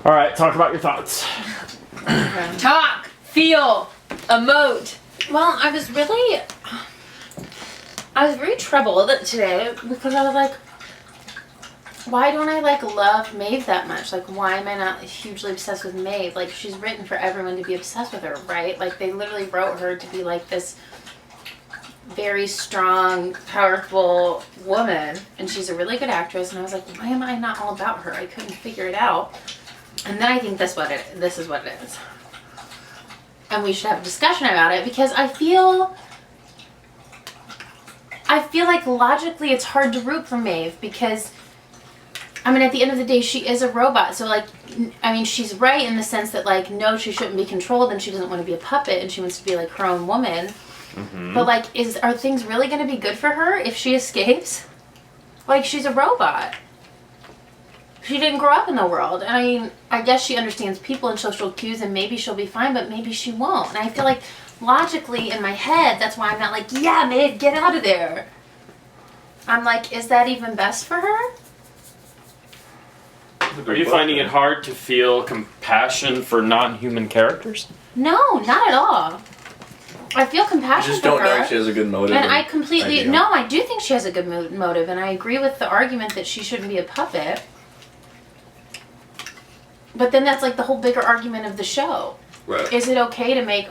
All right, talk about your thoughts. Talk, feel, emote. Well, I was very troubled today because I was like, why don't I like love Maeve that much? Like, why am I not hugely obsessed with Maeve? Like, she's written for everyone to be obsessed with her, right? Like, they literally wrote her to be like this very strong, powerful woman, and she's a really good actress. And I was like, why am I not all about her? I couldn't figure it out. And then I think this is what it is. And we should have a discussion about it because I feel like logically it's hard to root for Maeve because, I mean, at the end of the day, she is a robot. So, like, I mean, she's right in the sense that, like, no, she shouldn't be controlled and she doesn't want to be a puppet and she wants to be, like, her own woman. Mm-hmm. But, like, are things really going to be good for her if she escapes? Like, she's a robot. She didn't grow up in the world. And I mean, I guess she understands people and social cues and maybe she'll be fine, but maybe she won't. And I feel like logically in my head, that's why I'm not like, yeah, Maeve, get out of there. I'm like, is that even best for her? Are you finding it hard to feel compassion for non-human characters? No, not at all. I feel compassion You just for don't her. know if she has a good motive. And I completely, no, I do think she has a good motive. And I agree with the argument that she shouldn't be a puppet. But then that's like the whole bigger argument of the show. Right. Is it okay to make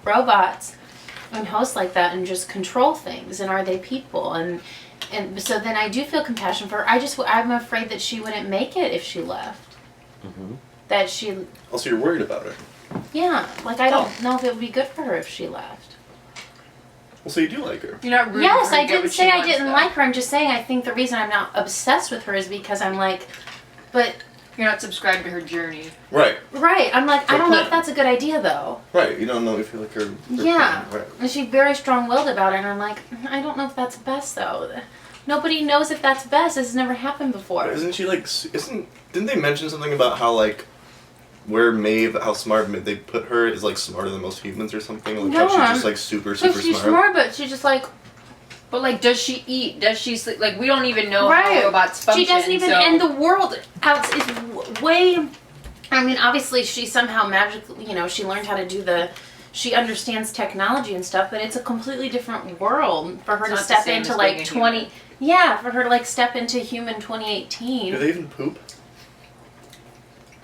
robots and hosts like that and just control things? And are they people? And so then I do feel compassion for her. I'm afraid that she wouldn't make it if she left. Mm-hmm. That she... Also, you're worried about her. Yeah. Like, I don't know if it would be good for her if she left. Well, so you do like her. You're not rooting Yes, for her I to get didn't what say she I wants, didn't though. like her. I'm just saying I think the reason I'm not obsessed with her is because I'm like, but... You're not subscribed to her journey. Right. Right. I'm like, I don't know if that's a good idea, though. Right. You don't know if you like her. Yeah. Right. And she's very strong-willed about it, and I'm like, I don't know if that's best, though. Nobody knows if that's best. This has never happened before. Isn't she like? Didn't they mention something about how like, where Maeve, how smart they put her is like smarter than most humans or something? Like No, how she's just like super So she's smart, but she's just like... But, like, does she eat? Does she sleep? Like, we don't even know Right. how robots function. She doesn't even... So. And the world out is way... I mean, obviously, she somehow magically... You know, she learned how to do the... She understands technology and stuff, but it's a completely different world for her to step into, like, 20... Yeah, for her to, like, step into human 2018. Do they even poop?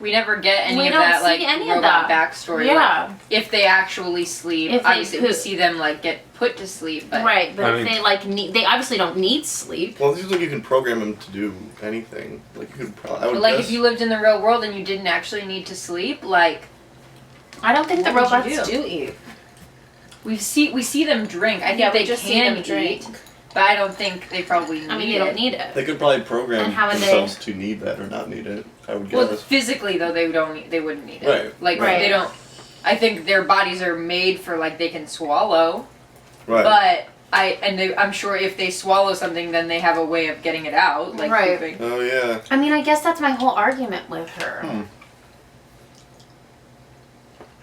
We never get any We of don't that, see like, any of robot that. backstory. Yeah. Like, if they actually sleep. If they Obviously, we poop. see them, like, get put to sleep. But Right, but I if mean- they, like, they obviously don't need sleep. Well, it seems like you can program them to do anything. Like you could probably. I would But, like, guess. if you lived in the real world and you didn't actually need to sleep, like... I don't think the What would you robots do? do eat. We see them drink. I think Yeah, we they just see can them drink. eat, but I don't think they probably need I mean, it. you don't need it. They could probably program And how would themselves to need that or not need it. I would Well, guess. physically though, they wouldn't need it. Right. Like Right. they don't. I think their bodies are made for like they can swallow, Right. but I'm sure if they swallow something, then they have a way of getting it out, like Right. pooping. Oh yeah. I mean, I guess that's my whole argument with her.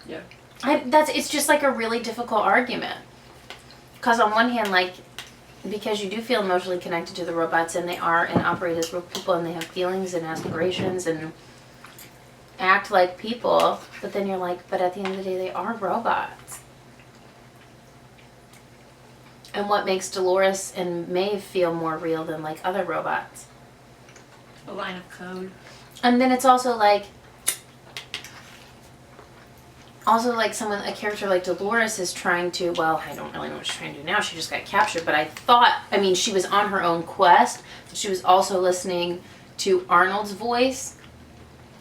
Yeah. It's just like a really difficult argument. Because on one hand, like, because you do feel emotionally connected to the robots and they are and operate as real people and they have feelings and aspirations and act like people, but then you're like, but at the end of the day, they are robots. And what makes Dolores and Maeve feel more real than, like, other robots? A line of code. And then it's also like a character like Dolores is trying to, well, I don't really know what she's trying to do now. She just got captured, but I mean, she was on her own quest, but she was also listening to Arnold's voice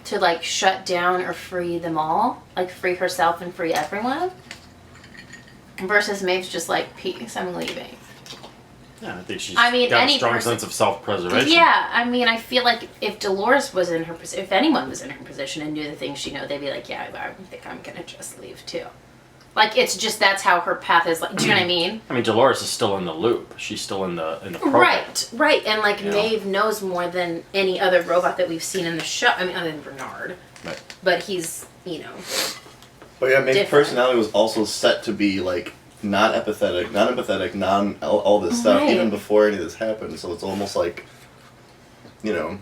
to, like, shut down or free them all, like, free herself and free everyone. Versus Maeve's just like, peace, I'm leaving. Yeah, I think she's I mean, got any a strong person- sense of self-preservation. Yeah, I mean, I feel like if Dolores was in her position, if anyone was in her position and knew the things she knew, they'd be like, yeah, I think I'm gonna just leave too. Like, it's just, that's how her path is, like, do you know what I mean? I mean, Dolores is still in the loop. She's still in the program. Right, and like Yeah. Maeve knows more than any other robot that we've seen in the show. I mean, other than Bernard. Right. But he's, you know. But yeah, Maeve's Different. personality was also set to be like non-empathetic, non-empathetic, all this stuff Right. even before any of this happened. So it's almost like, you know,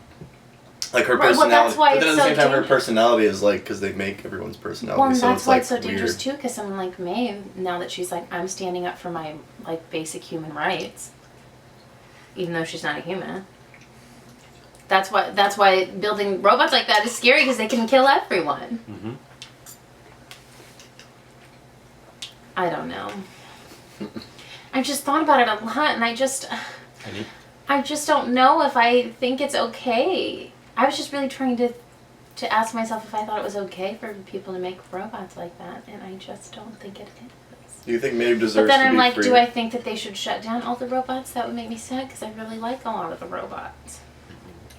Like her Right, well, personality, that's why but then at it's the so same time, her dangerous. personality is like because they make everyone's personality. Well, and so that's it's why like it's so dangerous weird. too. Because someone like Maeve, now that she's like, I'm standing up for my like basic human rights, even though she's not a human. That's why building robots like that is scary because they can kill everyone. Mm-hmm. I don't know. I've just thought about it a lot, and I just don't know if I think it's okay. I was just really trying to ask myself if I thought it was okay for people to make robots like that, and I just don't think it is. Do you think Maeve But deserves then to I'm be like, free? do I think that they should shut down all the robots? That would make me sad because I really like a lot of the robots.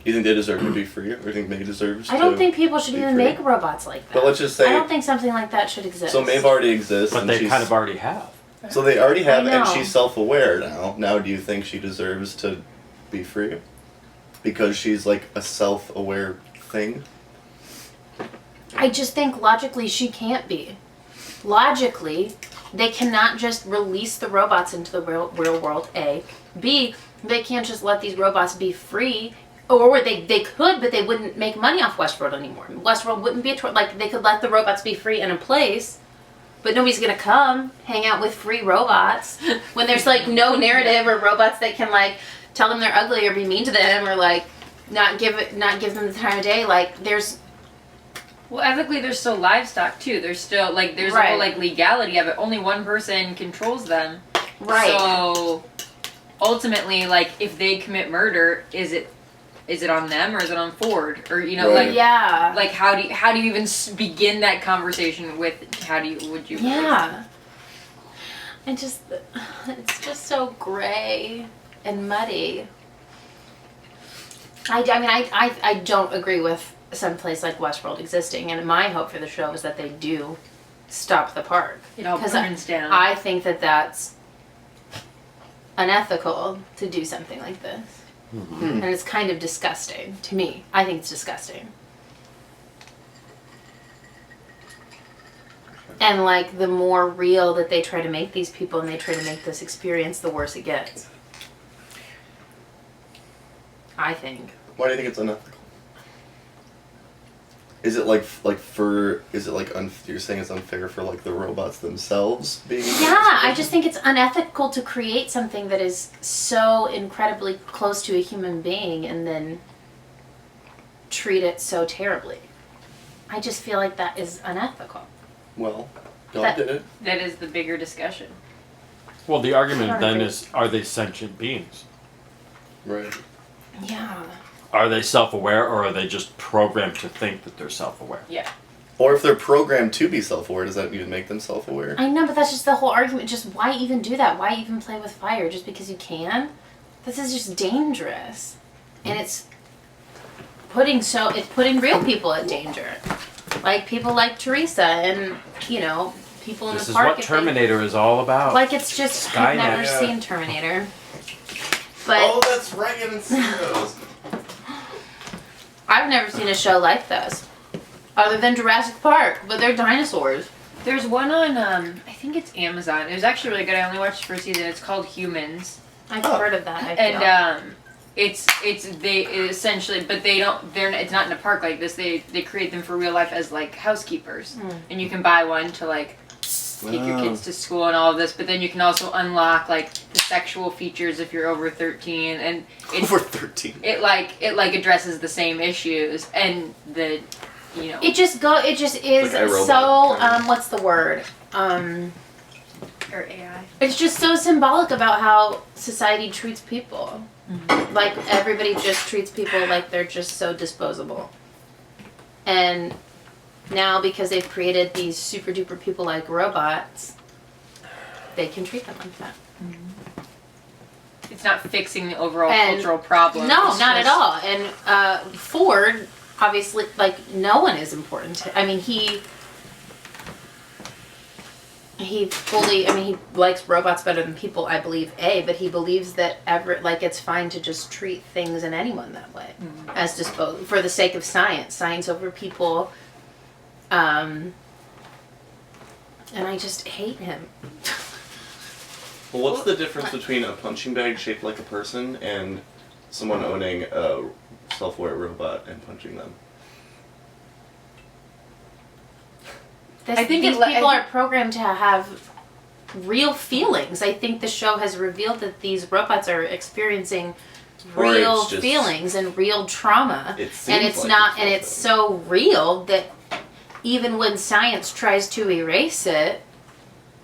You think they deserve to be free, or do you think Maeve deserves? I don't to think people should be even free? make robots like that. But let's just say. I don't think something like that should exist. So Maeve already exists, But and they she's, kind of already have. So they already have, I and know. she's self-aware now. Now, do you think she deserves to be free? Because she's like a self-aware thing? I just think logically she can't be. Logically, they cannot just release the robots into the real world, A. B, they can't just let these robots be free. Or they could, but they wouldn't make money off Westworld anymore. Westworld wouldn't be like, they could let the robots be free in a place, but nobody's gonna come hang out with free robots when there's like no narrative or robots that can like tell them they're ugly or be mean to them or like not give them the time of day. Like there's Well, ethically, there's still livestock too. There's still like there's a Right. whole like legality of it. Only one person controls them. right. So ultimately, like if they commit murder, is it on them or is it on Ford? Or you know, Right. like Yeah. like how do you even begin that conversation with would you? Yeah. And just, it's just so gray and muddy. I mean, I don't agree with some place like Westworld existing, and my hope for the show is that they do stop the park. It all 'Cause burns down. I think that that's unethical to do something like this. Mm-hmm. And it's kind of disgusting to me. I think it's disgusting. And like the more real that they try to make these people and they try to make this experience, the worse it gets. I think. Why do you think it's unethical? Is it you're saying it's unfair for like the robots themselves being? Yeah, I just think it's unethical to create something that is so incredibly close to a human being and then treat it so terribly. I just feel like that is unethical. Well, God That- did it. That is the bigger discussion. Well, the argument Sure. then is, are they sentient beings? Right. Yeah. Are they self-aware, or are they just programmed to think that they're self-aware? Yeah. Or if they're programmed to be self-aware, does that even make them self-aware? I know, but that's just the whole argument. Just why even do that? Why even play with fire? Just because you can? This is just dangerous. And it's putting real people at danger. Like people like Teresa and, you know, people in This the is park. what if they- Terminator is all about. Like it's just, Skynet. I've never Yeah. seen Terminator. But Oh, that's right. You haven't seen those. I've never seen a show like this. Other than Jurassic Park, but they're dinosaurs. There's one on I think it's Amazon. It was actually really good. I only watched the first season. It's called Humans. I've Oh. heard of that, I feel. And it's they essentially, but it's not in a park like this. They create them for real life as like housekeepers, and you can buy one to like take your kids to school and all of this. But then you can also unlock like the sexual features if you're over 13, and it's, Over 13. it addresses the same issues and the It just is Like iRobot so, kind of. what's the word? or AI. It's just so symbolic about how society treats people. Like, everybody just treats people like they're just so disposable. And now, because they've created these super duper people like robots, they can treat them like that. It's not fixing the overall And- cultural problem. No, It's not at just- all. And Ford, obviously, like, no one is important to, I mean, he likes robots better than people, I believe, but he believes that it's fine to just treat things and anyone that way, as for the sake of science over people, and I just hate him. Well, what's the difference between a punching bag shaped like a person and someone owning a self-aware robot and punching them. I think these people are programmed to have real feelings. I think the show has revealed that these robots are experiencing real feelings and real trauma. And it's not, and it's so real that even when science tries to erase it,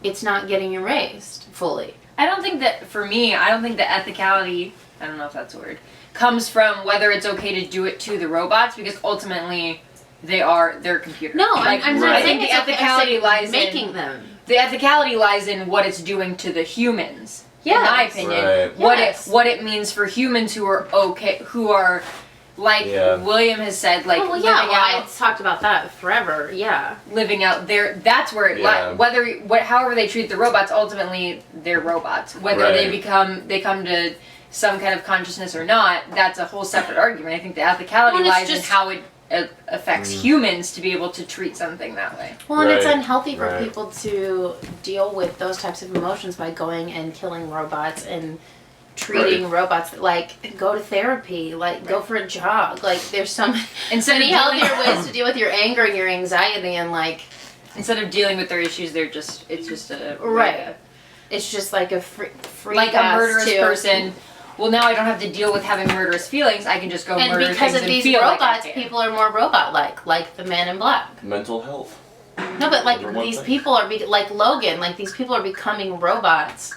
it's not getting erased fully. I don't think that, for me, I don't think the ethicality, I don't know if that's a word, comes from whether it's okay to do it to the robots, because ultimately they're computers. No, I'm not saying the it's okay. ethicality lies making in them. The ethicality lies in what it's doing to the humans. Yes. In my opinion, Right. what it means for humans who are okay, who are like William has said, like well, living out. I've talked about that forever. Yeah, living out there. That's where it lies. However they treat the robots, ultimately they're robots. Whether they come to some kind of consciousness or not, that's a whole separate argument. I think the ethicality lies in how it affects humans to be able to treat something that way. Well, and it's unhealthy for people to deal with those types of emotions by going and killing robots and treating robots. Like, go to therapy, like go for a jog. Like, there's so many healthier ways to deal with your anger and your anxiety, and like instead of dealing with their issues, it's just a it's just like a free like a murderous person. Well, now I don't have to deal with having murderous feelings. I can just go murder things and feel like I can. And because of these robots, people are more robot-like the Man in Black. Mental health. No, but like these people are like Logan. Like these people are becoming robots